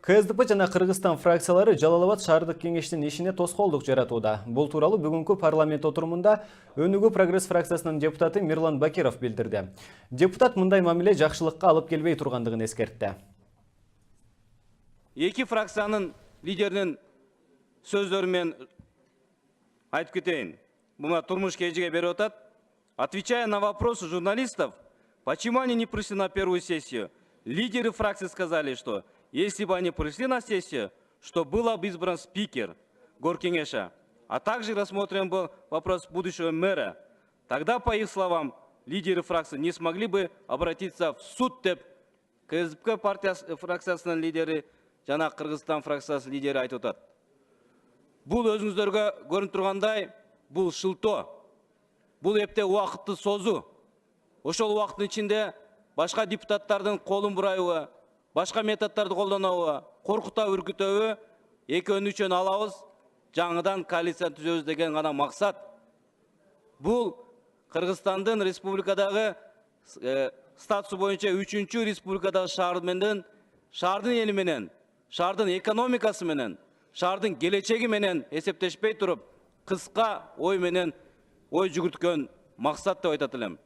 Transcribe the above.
КСДП жана Кыргызстан фракциялары Жалал-Абад шаардык кеңештин ишине тоскоолдук жаратууда. Бул тууралуу бүгүнкү парламент отурумунда Өнүгүү Прогресс фракциясынын депутаты Мирлан Бакиров билдирди. Депутат мындай мамиле жакшылыкка алып келбей тургандыгын эскертти. Эки фракциянын лидеринин сөздөрү мен айтып кетейин. Буна турмуш кежиге берип атат. Отвечая на вопросы журналистов, почему они не пришли на первую сессию, лидеры фракции сказали, что если бы они пришли на сессию, что был бы избран спикер Горкеңеша, а также рассмотрен был вопрос будущего мэра, тогда, по их словам, лидеры фракции не смогли бы обратиться в суд, деп КСДП фракциясынын лидери жана Кыргызстан фракциясынын лидери айтып атат. Бул өзүңүздөргө көрүнүп тургандай, бул шылтоо. Бул эпте убакытты созуу. Ошол убакыттын ичинде башка депутаттардын колун бурайбы, башка методдорду колдонобу, коркута үркүтөбү, экөөнүн үчөн алабыз, жаңыдан коалиция түзөбүз деген гана максат. Бул Кыргызстандын республикадагы статусу боюнча 3-чү республикадагы шаар менен, шаардын эли менен, шаардын экономикасы менен, шаардын келечеги менен эсептешпей туруп, кыска ой менен ой жүгүрткөн максат деп айтат элем.